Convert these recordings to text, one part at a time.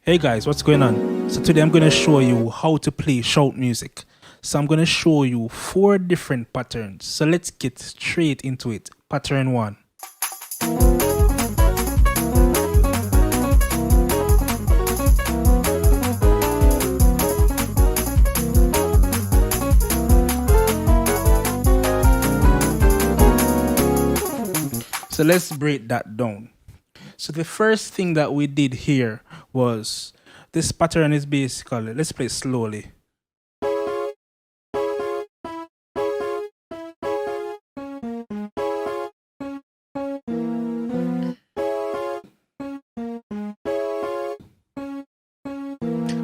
Hey guys, what's going on? So today I'm going to show you how to play shout music. So I'm going to show you 4 different patterns. So let's get straight into it. Pattern 1. So let's break that down. So the first thing that we did here was, this pattern is basically, let's play slowly.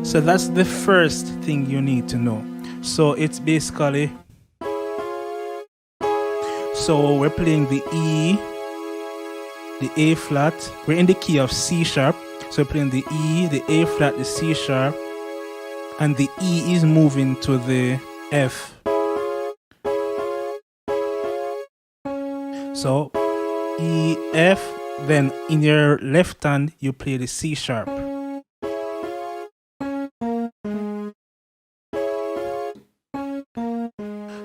So that's the first thing you need to know. So it's basically, so we're playing the E, the A flat, we're in the key of C sharp, so we're playing the E, the A flat, the C sharp, and the E is moving to the F. So E, F, then in your left hand you play the C sharp.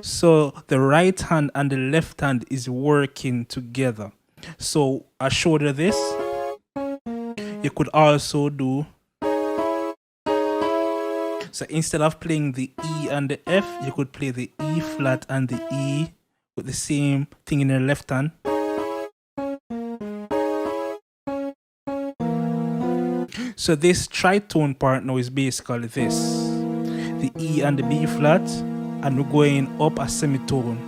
So the right hand and the left hand is working together. So I showed you this. You could also do, so instead of playing the E and the F, you could play the E flat and the E with the same thing in your left hand. So this tritone part now is basically this, the E and the B flat, and we're going up a semitone.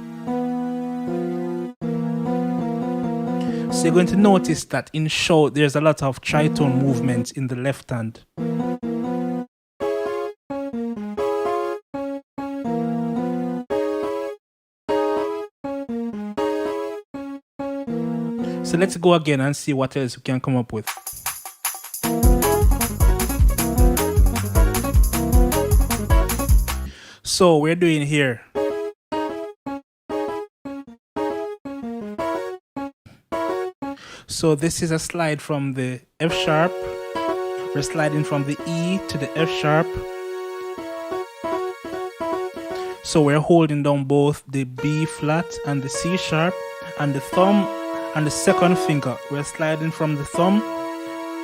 So you're going to notice that in shout there's a lot of tritone movements in the left hand. So let's go again and see what else we can come up with. So we're doing here, so this is a slide from the F sharp, we're sliding from the E to the F sharp. So we're holding down both the B flat and the C sharp, and the thumb and the second finger, we're sliding from the thumb,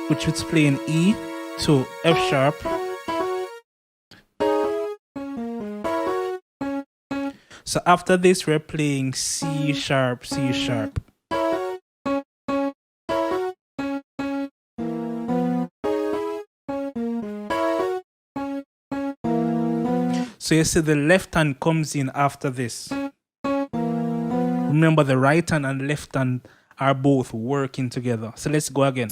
which is playing E, to F sharp. So after this we're playing C sharp, C sharp. So you see the left hand comes in after this. Remember, the right hand and left hand are both working together. So let's go again.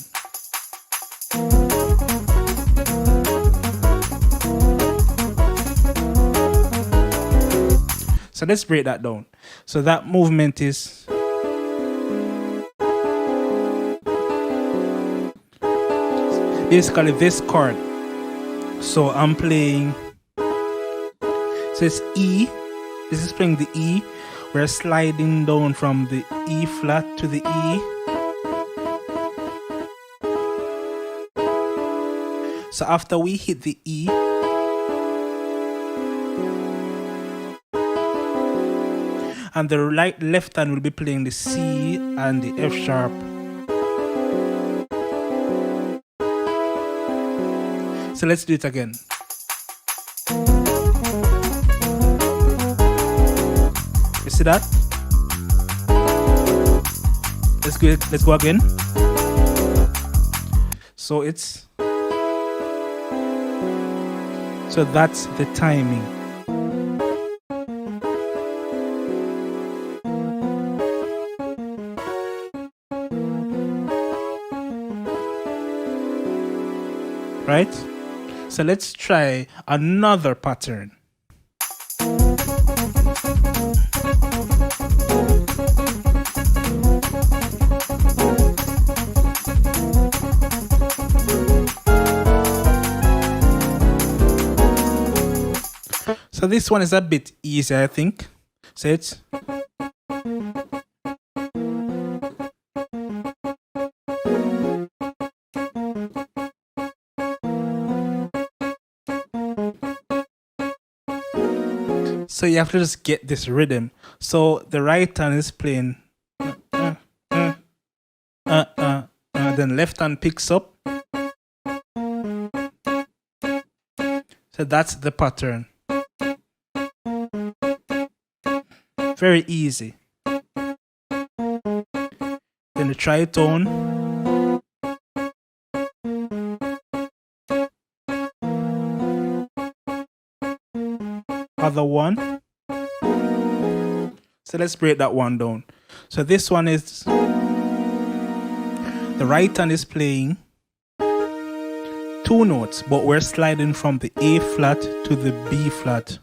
So let's break that down. So that movement is, basically this chord. So I'm playing, so it's E, this is playing the E, we're sliding down from the E flat to the E. So after we hit the E, and the left hand will be playing the C and the F sharp. So let's do it again. You see that? Let's go again. So it's, so that's the timing. Right? So let's try another pattern. So this one is a bit easier, I think. So it's so you have to just get this rhythm. So the right hand is playing, then left hand picks up. So that's the pattern. Very easy. Then the tritone. Other one. So let's break that one down. So this one is, the right hand is playing 2 notes, but we're sliding from the A flat to the B flat.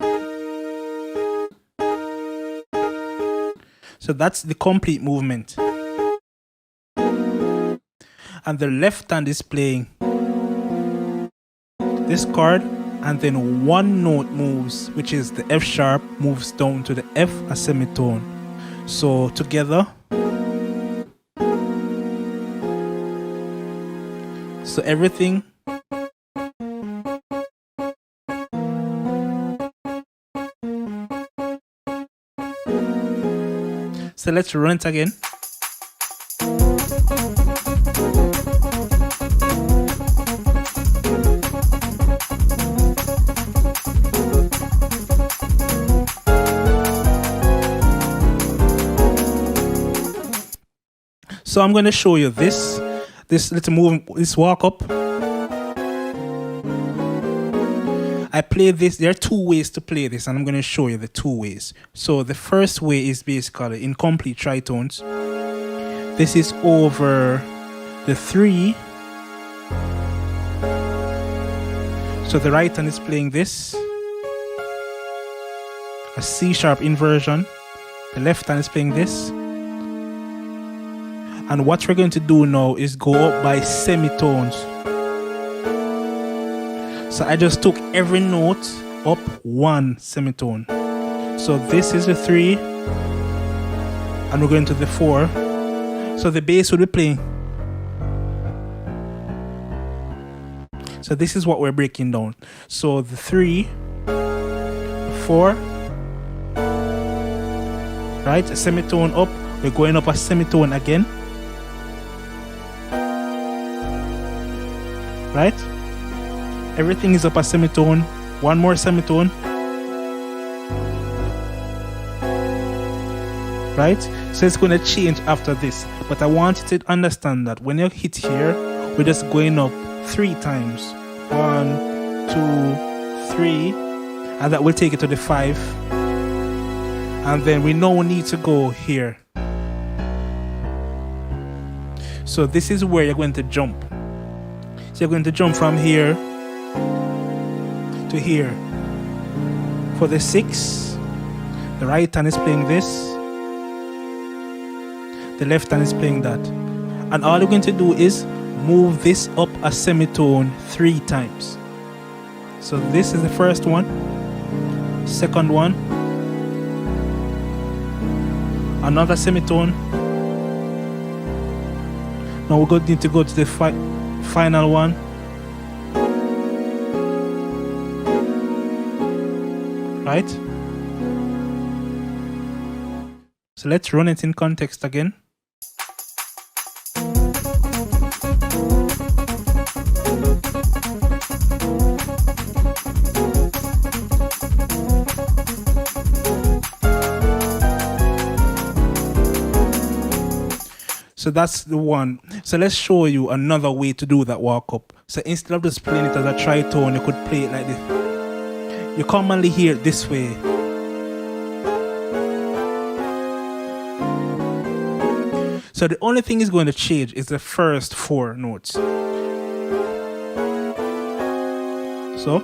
So that's the complete movement. And the left hand is playing this chord, and then 1 note moves, which is the F sharp, moves down to the F, a semitone. So together. So everything. So let's run it again. So I'm going to show you this little move, this walk up. I play this. There are 2 ways to play this, and I'm going to show you the 2 ways. So the first way is basically in complete tritones. This is over the 3. So the right hand is playing this, a C sharp inversion. The left hand is playing this. And what we're going to do now is go up by semitones. So I just took every note up 1 semitone. So this is the 3, and we're going to the 4. So the bass will be playing. So this is what we're breaking down. So the 3, 4, right? A semitone up. We're going up a semitone again. Right? Everything is up a semitone. 1 more semitone. Right? So it's going to change after this. But I want you to understand that when you hit here, we're just going up 3 times. 1, 2, 3. And that will take it to the 5. And then we now need to go here. So this is where you're going to jump. So you're going to jump from here to here. For the 6, the right hand is playing this. The left hand is playing that. And all you're going to do is move this up a semitone 3 times. So this is the first one. Second one. Another semitone. Now we're going to go to the final one. Right? So let's run it in context again. So that's the one. So let's show you another way to do that walk up. So instead of just playing it as a tritone, you could play it like this. You commonly hear it this way. So the only thing is going to change is the first 4 notes. So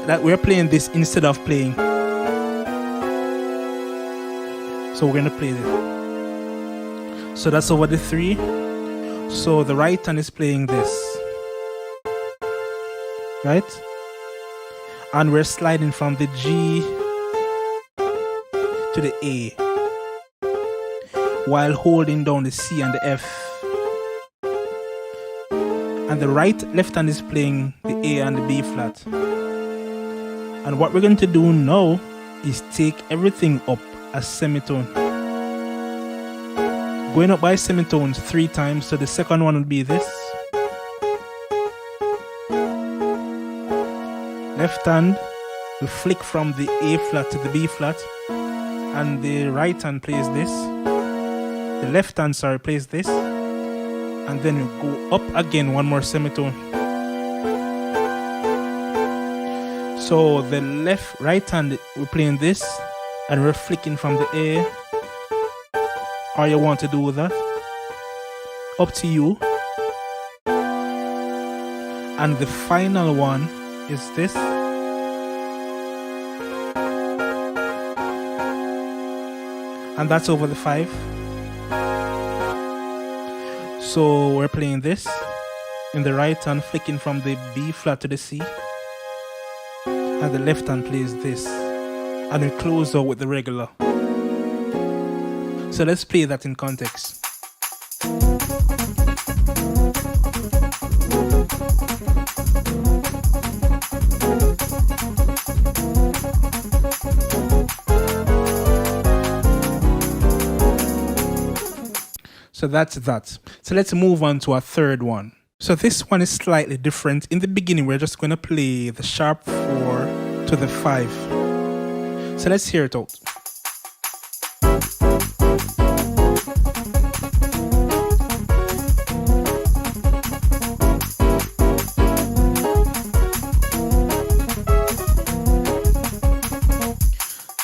that we're playing this instead of playing. So we're going to play this. So that's over the 3. So the right hand is playing this. Right? and we're sliding from the G to the A while holding down the C and the F. And the left hand is playing the A and the B flat. And what we're going to do now is take everything up a semitone. Going up by semitones 3 times, so the second one will be this. Left hand will flick from the A flat to the B flat, and the right hand plays this. The left hand, plays this, and then we go up again 1 more semitone. So the right hand, we're playing this, and we're flicking from the A. Or you want to do that? Up to you. And the final one is this. And that's over the 5. So we're playing this in the right hand, flicking from the B flat to the C. And the left hand plays this. And we close out with the regular. So let's play that in context. So that's that. So let's move on to our third one. So this one is slightly different. In the beginning, we're just going to play the sharp 4 to the 5. So let's hear it out.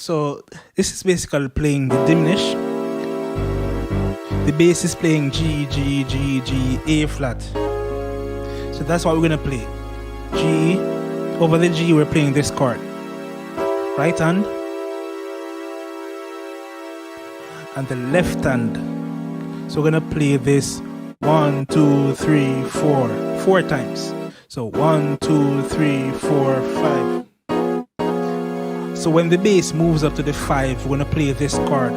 So this is basically playing the diminish. The bass is playing G, G, G, G, A flat. So that's what we're gonna play. G, over the G we're playing this chord. Right hand. And the left hand. So we're gonna play this 1, 2, 3, 4. 4 times. So 1, 2, 3, 4, 5. So when the bass moves up to the 5, we're gonna play this chord.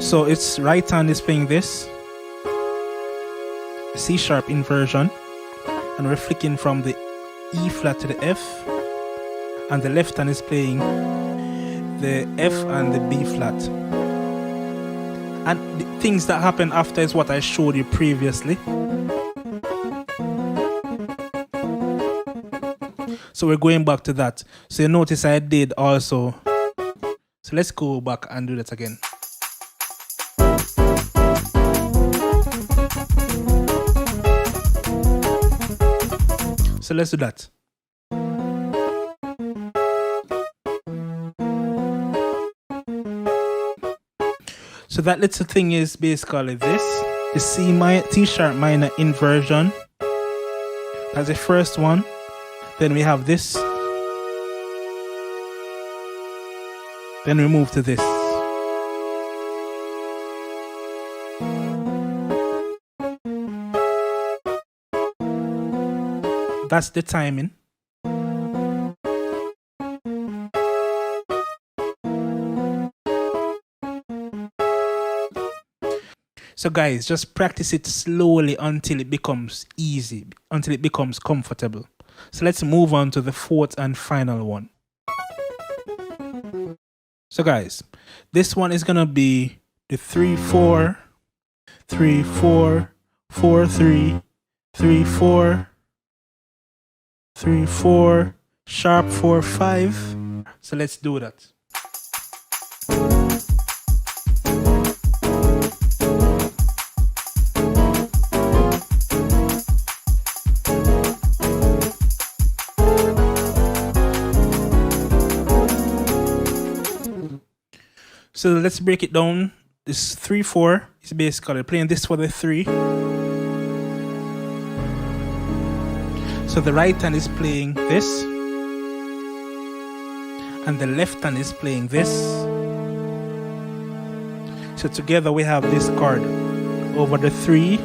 So it's right hand is playing this C sharp inversion, and we're flicking from the E flat to the F, and the left hand is playing the F and the B flat. And the things that happen after is what I showed you previously. So we're going back to that. So you notice I did also. So let's go back and do that again. So let's do that. So that little thing is basically this. The T sharp minor inversion. That's the first one. Then we have this. Then we move to this. That's the timing. So guys, just practice it slowly until it becomes easy, until it becomes comfortable. So let's move on to the fourth and final one. So guys, this one is gonna be the 3-4, 3-4, 4-3, 3-4, 3-4, sharp 4-5. So let's do that. So let's break it down. This 3-4 is basically playing this for the 3. So the right hand is playing this, and the left hand is playing this. So together we have this chord over the 3,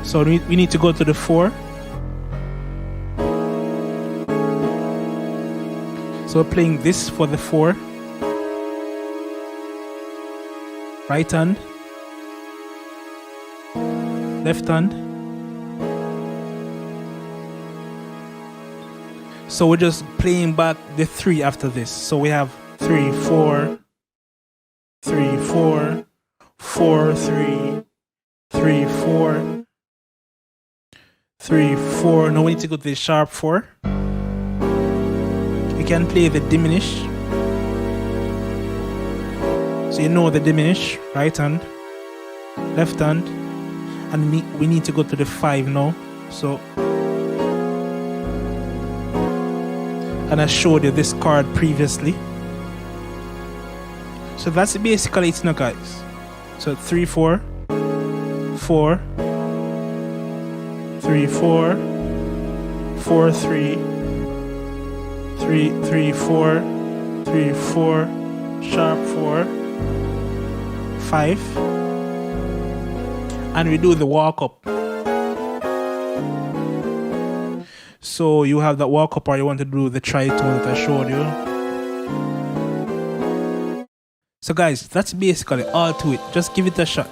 So we need to go to the 4. So we're playing this for the 4. Right hand, left hand. So we're just playing back the 3 after this. So we have 3, 4, 3, 4, 4, 3, 3, 4, 3, 4. Now we need to go to the sharp 4. You can play the diminish. So you know the diminish, right hand, left hand, and we need to go to the 5 now. So, and I showed you this chord previously. So that's basically it now, guys. So 3, 4, 4, 3, 4, 4, 3, 3, 3, 4, 3, 4, sharp 4, 5, and we do the walk up. So you have that walk up, or you want to do the tritone that I showed you. So guys, that's basically all to it. Just give it a shot.